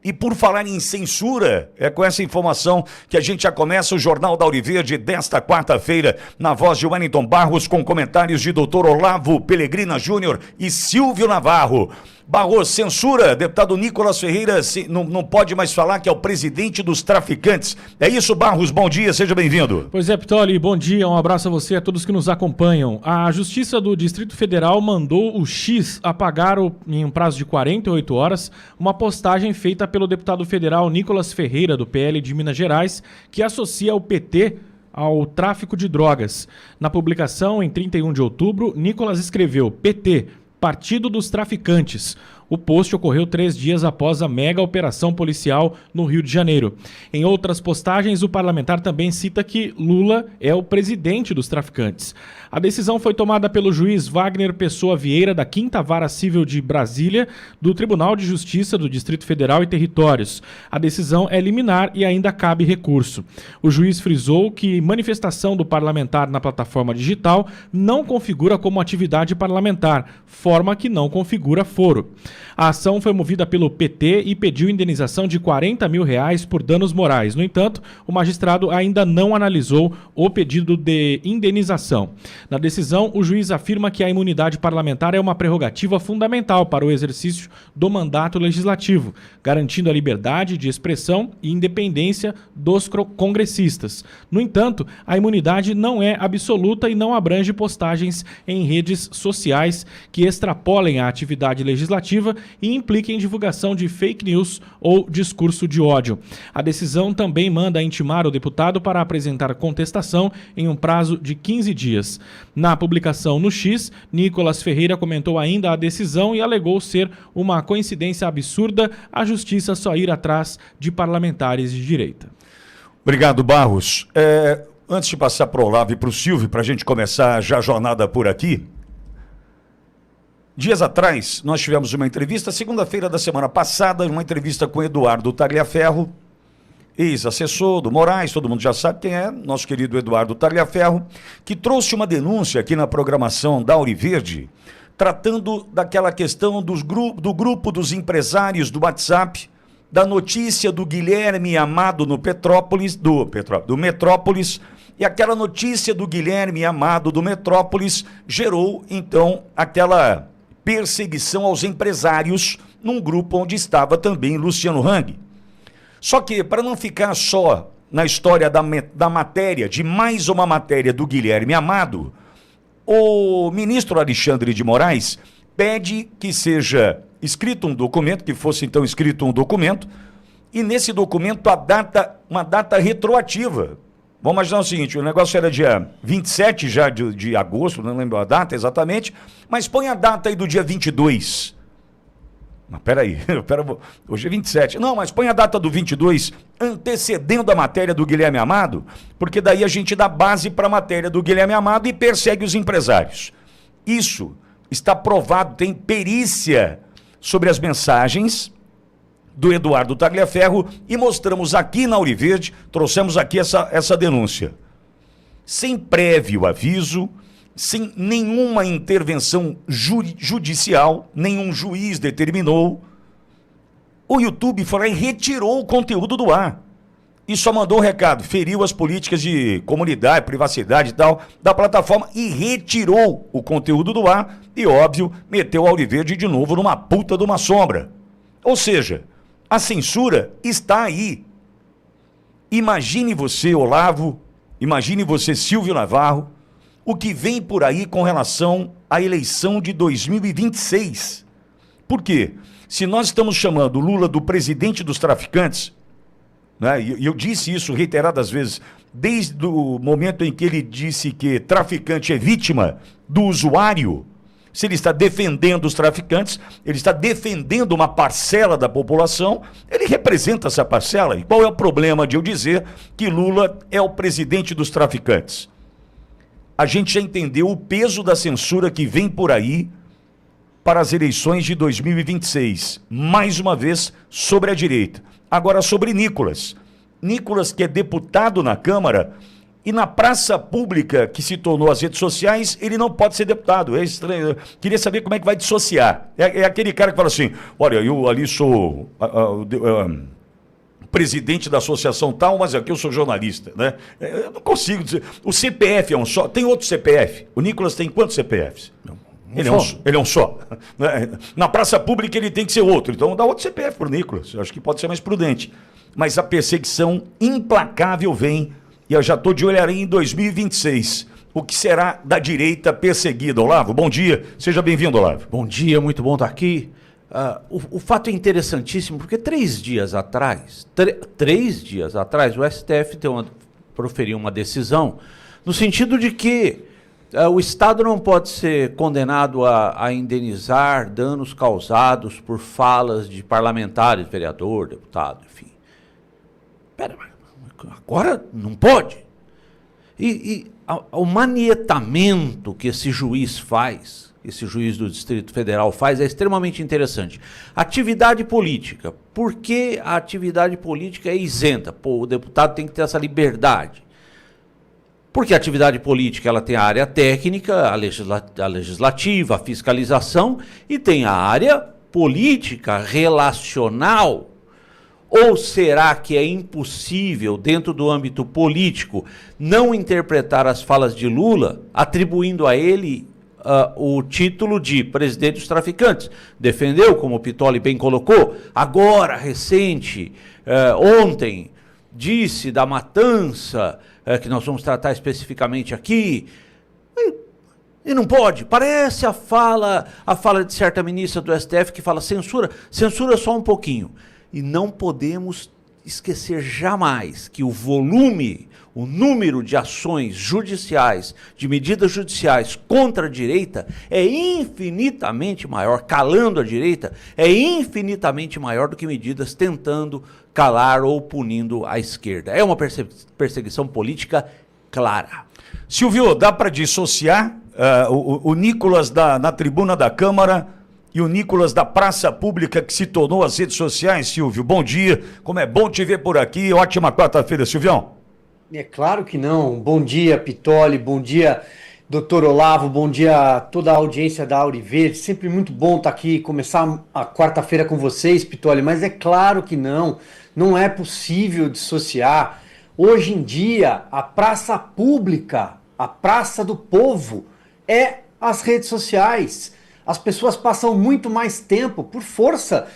E por falar em censura, é com essa informação que a gente já começa o Jornal da Auriverde desta quarta-feira, na voz de Wellington Barros, com comentários de Dr. Olavo Pellegrina Júnior e Silvio Navarro. Barros, censura, deputado Nicolas Ferreira não pode mais falar que é o presidente dos traficantes. É isso, Barros, bom dia, seja bem-vindo. Pois é, Pitoli, bom dia, um abraço a você e a todos que nos acompanham. A Justiça do Distrito Federal mandou o X apagar, em um prazo de 48 horas, uma postagem feita pelo deputado federal Nicolas Ferreira, do PL de Minas Gerais, que associa o PT ao tráfico de drogas. Na publicação, em 31 de outubro, Nicolas escreveu: PT, Partido dos Traficantes. O post ocorreu 3 dias após a mega operação policial no Rio de Janeiro. Em outras postagens, o parlamentar também cita que Lula é o presidente dos traficantes. A decisão foi tomada pelo juiz Wagner Pessoa Vieira, da 5ª Vara Civil de Brasília, do Tribunal de Justiça do Distrito Federal e Territórios. A decisão é liminar e ainda cabe recurso. O juiz frisou que manifestação do parlamentar na plataforma digital não configura como atividade parlamentar, forma que não configura foro. A ação foi movida pelo PT e pediu indenização de R$40 mil por danos morais. No entanto, o magistrado ainda não analisou o pedido de indenização. Na decisão, o juiz afirma que a imunidade parlamentar é uma prerrogativa fundamental para o exercício do mandato legislativo, garantindo a liberdade de expressão e independência dos congressistas. No entanto, a imunidade não é absoluta e não abrange postagens em redes sociais que extrapolem a atividade legislativa e impliquem divulgação de fake news ou discurso de ódio. A decisão também manda intimar o deputado para apresentar contestação em um prazo de 15 dias. Na publicação no X, Nicolas Ferreira comentou ainda a decisão e alegou ser uma coincidência absurda a justiça só ir atrás de parlamentares de direita. Obrigado, Barros. Antes de passar para o Olavo e para o Silvio, para a gente começar já a jornada por aqui, dias atrás, nós tivemos uma entrevista, segunda-feira da semana passada, uma entrevista com Eduardo Tagliaferro, ex-assessor do Moraes, todo mundo já sabe quem é, nosso querido Eduardo Tagliaferro, que trouxe uma denúncia aqui na programação da Auriverde, tratando daquela questão do grupo dos empresários do WhatsApp, da notícia do Guilherme Amado no do Metrópolis, e aquela notícia do Guilherme Amado do Metrópolis gerou, então, aquela perseguição aos empresários num grupo onde estava também Luciano Hang. Só que, para não ficar só na história da matéria, de mais uma matéria do Guilherme Amado, o ministro Alexandre de Moraes pede que seja escrito um documento, que fosse então escrito um documento, e nesse documento uma data retroativa. Vamos imaginar o seguinte, o negócio era dia 27 já de agosto, não lembro a data exatamente, mas põe a data aí do dia 22. Mas peraí, hoje é 27. Não, mas põe a data do 22 antecedendo a matéria do Guilherme Amado, porque daí a gente dá base para a matéria do Guilherme Amado e persegue os empresários. Isso está provado, tem perícia sobre as mensagens do Eduardo Tagliaferro e mostramos aqui na Auriverde, trouxemos aqui essa denúncia. Sem prévio aviso, sem nenhuma intervenção judicial, nenhum juiz determinou, o YouTube foi lá e retirou o conteúdo do ar. E só mandou um recado, feriu as políticas de comunidade, privacidade e tal, da plataforma e retirou o conteúdo do ar e, óbvio, meteu a Auriverde de novo numa puta de uma sombra. Ou seja, a censura está aí. Imagine você, Olavo, imagine você, Silvio Navarro, o que vem por aí com relação à eleição de 2026. Por quê? Se nós estamos chamando Lula do presidente dos traficantes, né, e eu disse isso reiteradas vezes, desde o momento em que ele disse que traficante é vítima do usuário, se ele está defendendo os traficantes, ele está defendendo uma parcela da população, ele representa essa parcela. E qual é o problema de eu dizer que Lula é o presidente dos traficantes? A gente já entendeu o peso da censura que vem por aí para as eleições de 2026. Mais uma vez, sobre a direita. Agora, sobre Nicolas. Nicolas, que é deputado na Câmara, e na praça pública que se tornou as redes sociais, ele não pode ser deputado. É estranho. Eu queria saber como é que vai dissociar. É aquele cara que fala assim, olha, eu ali sou presidente da associação tal, mas aqui eu sou jornalista, né? Eu não consigo dizer. O CPF é um só. Tem outro CPF. O Nicolas tem quantos CPFs? Ele é um só. Na praça pública ele tem que ser outro. Então dá outro CPF para o Nicolas. Eu acho que pode ser mais prudente. Mas a perseguição implacável vem. E eu já estou de olho aí em 2026. O que será da direita perseguida? Olavo, bom dia. Seja bem-vindo, Olavo. Bom dia, muito bom estar aqui. O fato é interessantíssimo, porque 3 dias atrás, o STF proferiu uma decisão no sentido de que o Estado não pode ser condenado a indenizar danos causados por falas de parlamentares, vereador, deputado, enfim. Pera, agora não pode. E o manietamento que esse juiz faz, esse juiz do Distrito Federal faz, é extremamente interessante. Atividade política. Por que a atividade política é isenta? Pô, o deputado tem que ter essa liberdade. Porque a atividade política ela tem a área técnica, a legislativa, a fiscalização, e tem a área política, relacional. Ou será que é impossível, dentro do âmbito político, não interpretar as falas de Lula, atribuindo a ele o título de presidente dos traficantes? Defendeu, como o Pittoli bem colocou, agora, recente, ontem, disse da matança, que nós vamos tratar especificamente aqui, e não pode. Parece a fala de certa ministra do STF que fala censura só um pouquinho. E não podemos esquecer jamais que o volume, o número de ações judiciais, de medidas judiciais contra a direita é infinitamente maior, calando a direita, é infinitamente maior do que medidas tentando calar ou punindo a esquerda. É uma perseguição política clara. Silvio, dá para dissociar o Nicolas na tribuna da Câmara e o Nicolas da praça pública que se tornou as redes sociais? Silvio, bom dia, como é bom te ver por aqui, ótima quarta-feira, Silvião. É claro que não. Bom dia, Pittoli, bom dia, doutor Olavo, bom dia a toda a audiência da Auriverde. Sempre muito bom estar aqui, começar a quarta-feira com vocês, Pittoli, mas é claro que não é possível dissociar. Hoje em dia, a praça pública, a praça do povo, é as redes sociais. As pessoas passam muito mais tempo, por força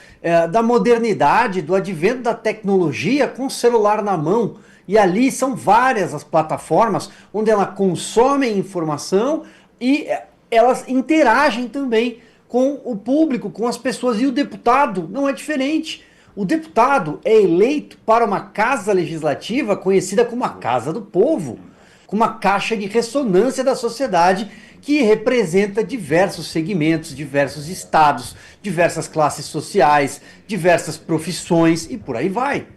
da modernidade, do advento da tecnologia, com o celular na mão. E ali são várias as plataformas onde elas consomem informação e elas interagem também com o público, com as pessoas. E o deputado não é diferente. O deputado é eleito para uma casa legislativa conhecida como a Casa do Povo, com uma caixa de ressonância da sociedade que representa diversos segmentos, diversos estados, diversas classes sociais, diversas profissões e por aí vai.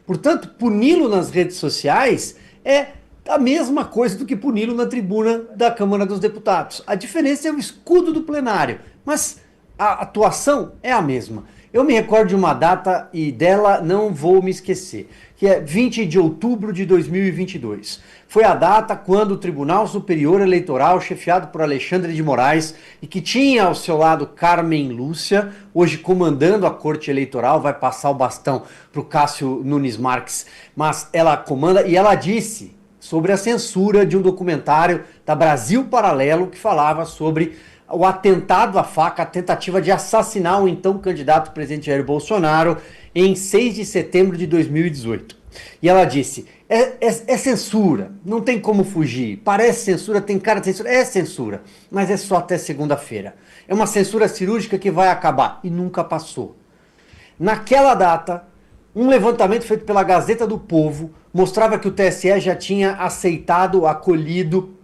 Portanto, puni-lo nas redes sociais é a mesma coisa do que puni-lo na tribuna da Câmara dos Deputados. A diferença é o escudo do plenário, mas a atuação é a mesma. Eu me recordo de uma data e dela não vou me esquecer, que é 20 de outubro de 2022. Foi a data quando o Tribunal Superior Eleitoral, chefiado por Alexandre de Moraes, e que tinha ao seu lado Carmen Lúcia, hoje comandando a Corte Eleitoral, vai passar o bastão para o Cássio Nunes Marques, mas ela comanda e ela disse sobre a censura de um documentário da Brasil Paralelo que falava sobre o atentado à faca, a tentativa de assassinar o então candidato presidente Jair Bolsonaro em 6 de setembro de 2018. E ela disse, é censura, não tem como fugir, parece censura, tem cara de censura, é censura, mas é só até segunda-feira. É uma censura cirúrgica que vai acabar, e nunca passou. Naquela data, um levantamento feito pela Gazeta do Povo mostrava que o TSE já tinha aceitado, acolhido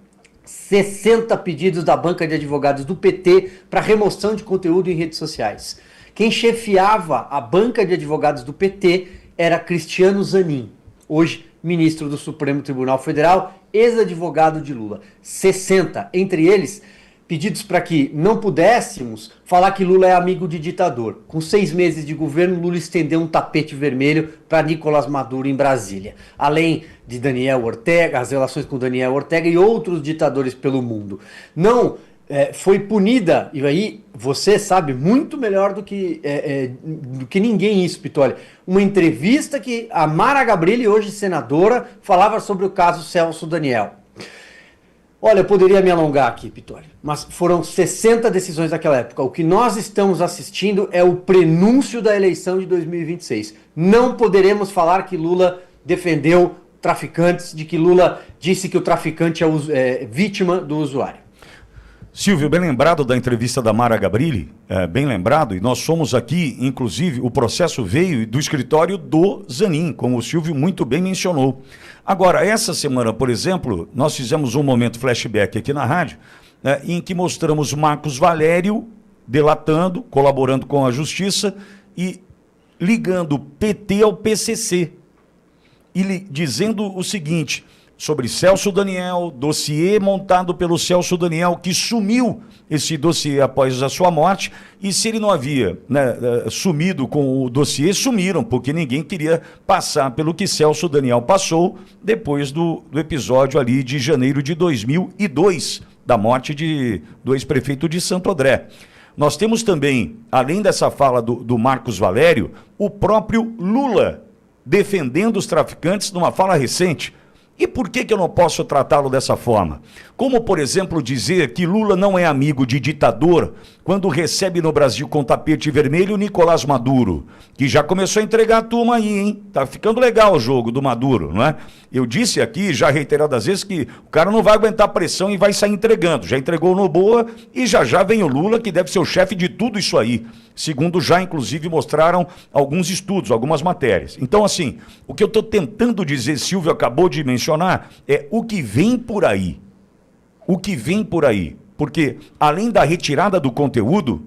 60 pedidos da banca de advogados do PT para remoção de conteúdo em redes sociais. Quem chefiava a banca de advogados do PT era Cristiano Zanin, hoje ministro do Supremo Tribunal Federal, ex-advogado de Lula. 60, entre eles pedidos para que não pudéssemos falar que Lula é amigo de ditador. Com 6 meses de governo, Lula estendeu um tapete vermelho para Nicolás Maduro em Brasília. Além de Daniel Ortega, as relações com Daniel Ortega e outros ditadores pelo mundo. Não foi punida, e aí você sabe muito melhor do que ninguém isso, Pitoli. Uma entrevista que a Mara Gabrilli, hoje senadora, falava sobre o caso Celso Daniel. Olha, eu poderia me alongar aqui, Pitoli, mas foram 60 decisões daquela época. O que nós estamos assistindo é o prenúncio da eleição de 2026. Não poderemos falar que Lula defendeu traficantes, de que Lula disse que o traficante é vítima do usuário. Silvio, bem lembrado da entrevista da Mara Gabrilli, bem lembrado, e nós somos aqui, inclusive, o processo veio do escritório do Zanin, como o Silvio muito bem mencionou. Agora, essa semana, por exemplo, nós fizemos um momento flashback aqui na rádio, em que mostramos Marcos Valério delatando, colaborando com a justiça e ligando o PT ao PCC, e dizendo o seguinte... sobre Celso Daniel, dossiê montado pelo Celso Daniel, que sumiu esse dossiê após a sua morte, e se ele não havia sumido com o dossiê, sumiram, porque ninguém queria passar pelo que Celso Daniel passou depois do episódio ali de janeiro de 2002, da morte do ex-prefeito de Santo André. Nós temos também, além dessa fala do Marcos Valério, o próprio Lula defendendo os traficantes numa fala recente. E por que eu não posso tratá-lo dessa forma? Como, por exemplo, dizer que Lula não é amigo de ditador quando recebe no Brasil com tapete vermelho Nicolás Maduro, que já começou a entregar a turma aí, hein? Tá ficando legal o jogo do Maduro, não é? Eu disse aqui, já reiteradas vezes, que o cara não vai aguentar pressão e vai sair entregando. Já entregou no Boa e já vem o Lula, que deve ser o chefe de tudo isso aí. Segundo já, inclusive, mostraram alguns estudos, algumas matérias. Então, assim, o que eu estou tentando dizer, Silvio acabou de mencionar, é o que vem por aí. O que vem por aí. Porque, além da retirada do conteúdo,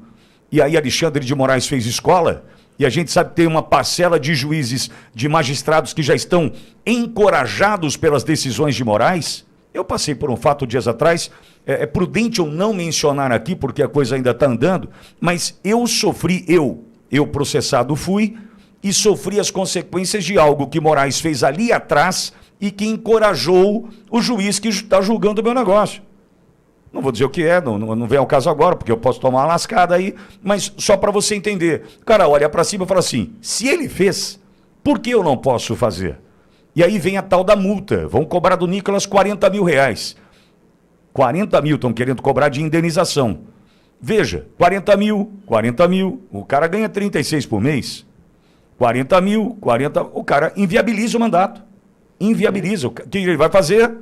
e aí Alexandre de Moraes fez escola, e a gente sabe que tem uma parcela de juízes, de magistrados que já estão encorajados pelas decisões de Moraes. Eu passei por um fato dias atrás, é prudente eu não mencionar aqui, porque a coisa ainda está andando, mas eu sofri, eu processado fui, e sofri as consequências de algo que Moraes fez ali atrás e que encorajou o juiz que está julgando o meu negócio. Não vou dizer o que é, não vem ao caso agora, porque eu posso tomar uma lascada aí, mas só para você entender. O cara olha para cima e fala assim, se ele fez, por que eu não posso fazer? E aí vem a tal da multa, vão cobrar do Nicolas 40 mil reais. 40 mil estão querendo cobrar de indenização. Veja, 40 mil, o cara ganha 36 por mês. 40 mil, o cara inviabiliza o mandato. Inviabiliza. O que ele vai fazer?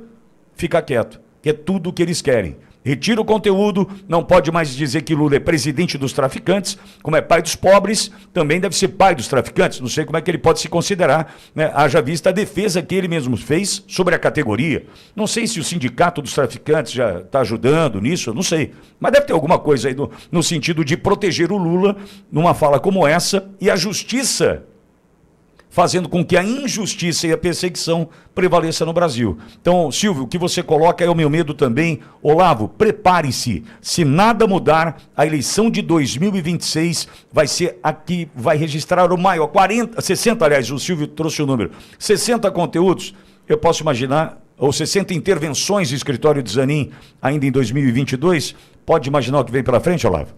Fica quieto, que é tudo o que eles querem. Retira o conteúdo, não pode mais dizer que Lula é presidente dos traficantes, como é pai dos pobres, também deve ser pai dos traficantes, não sei como é que ele pode se considerar, né? Haja vista a defesa que ele mesmo fez sobre a categoria. Não sei se o sindicato dos traficantes já está ajudando nisso, não sei, mas deve ter alguma coisa aí no sentido de proteger o Lula numa fala como essa, e a justiça fazendo com que a injustiça e a perseguição prevaleça no Brasil. Então, Silvio, o que você coloca é o meu medo também. Olavo, prepare-se. Se nada mudar, a eleição de 2026 vai ser a que vai registrar o maior, 60, aliás, o Silvio trouxe o número, 60 conteúdos, eu posso imaginar, ou 60 intervenções do escritório de Zanin ainda em 2022, pode imaginar o que vem pela frente, Olavo?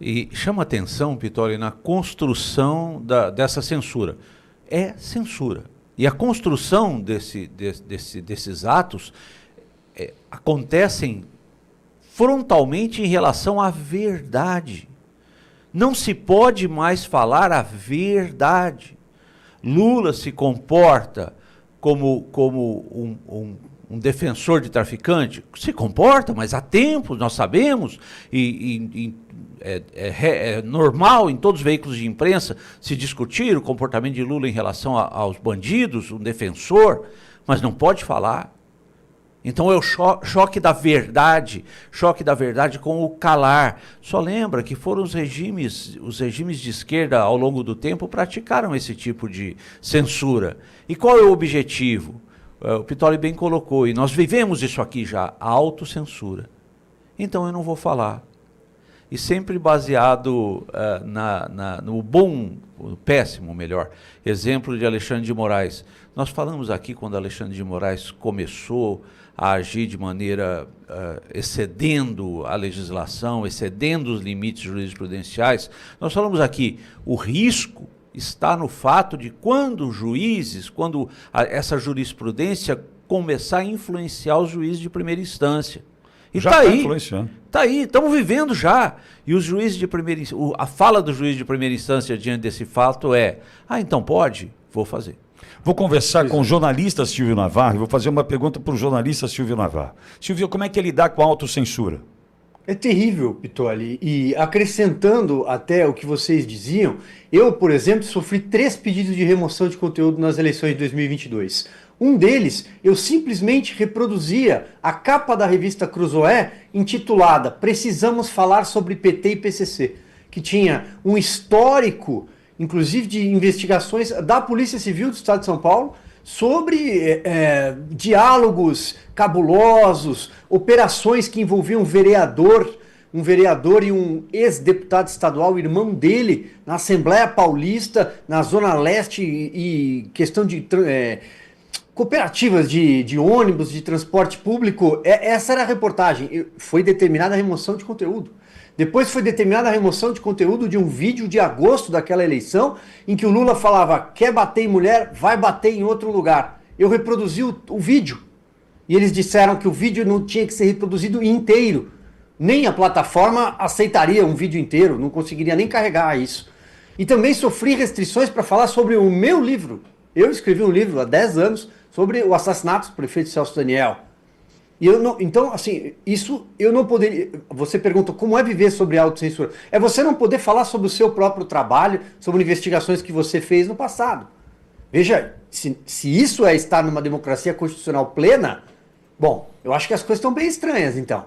E chama atenção, Pitoli, na construção dessa censura. É censura. E a construção desses atos acontecem frontalmente em relação à verdade. Não se pode mais falar a verdade. Lula se comporta como um defensor de traficante? Se comporta, mas há tempos, nós sabemos, é normal em todos os veículos de imprensa se discutir o comportamento de Lula em relação aos bandidos, um defensor, mas não pode falar. Então é o choque da verdade com o calar. Só lembra que foram os regimes de esquerda ao longo do tempo praticaram esse tipo de censura. E qual é o objetivo? O Pitoli bem colocou, e nós vivemos isso aqui já, a autocensura. então eu não vou falar. E sempre baseado no bom, péssimo, melhor, exemplo de Alexandre de Moraes. Nós falamos aqui quando Alexandre de Moraes começou a agir de maneira excedendo a legislação, excedendo os limites jurisprudenciais. Nós falamos aqui, o risco está no fato de quando essa jurisprudência começar a influenciar os juízes de primeira instância. E já está aí, influenciando. está aí, estamos vivendo já. E os juízes de primeira a fala do juiz de primeira instância diante desse fato é: então pode? Vou fazer. Vou conversar com o jornalista Silvio Navarro, vou fazer uma pergunta para o jornalista Silvio Navarro. Silvio, como é que ele dá com a autocensura? É terrível, Pittoli. E acrescentando até o que vocês diziam, eu, por exemplo, sofri 3 pedidos de remoção de conteúdo nas eleições de 2022. Um deles, eu simplesmente reproduzia a capa da revista Cruzoé, intitulada Precisamos Falar sobre PT e PCC, que tinha um histórico, inclusive de investigações da Polícia Civil do Estado de São Paulo, sobre diálogos cabulosos, operações que envolviam um vereador e um ex-deputado estadual, irmão dele, na Assembleia Paulista, na Zona Leste, e questão de cooperativas de ônibus, de transporte público. Essa era a reportagem. Foi determinada a remoção de conteúdo. Depois foi determinada a remoção de conteúdo de um vídeo de agosto daquela eleição, em que o Lula falava: quer bater em mulher, vai bater em outro lugar. Eu reproduzi o vídeo. E eles disseram que o vídeo não tinha que ser reproduzido inteiro. Nem a plataforma aceitaria um vídeo inteiro, não conseguiria nem carregar isso. E também sofri restrições para falar sobre o meu livro. Eu escrevi um livro há 10 anos sobre o assassinato do prefeito Celso Daniel. E eu não, então, assim, isso eu não poderia. Você pergunta como é viver sobre autocensura. É você não poder falar sobre o seu próprio trabalho, sobre investigações que você fez no passado. Veja, se isso é estar numa democracia constitucional plena, bom, eu acho que as coisas estão bem estranhas, então.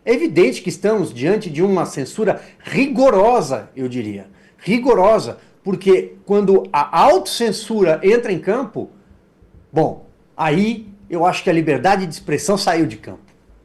É evidente que estamos diante de uma censura rigorosa, eu diria. Rigorosa, porque quando a autocensura entra em campo, bom, aí eu acho que a liberdade de expressão saiu de campo.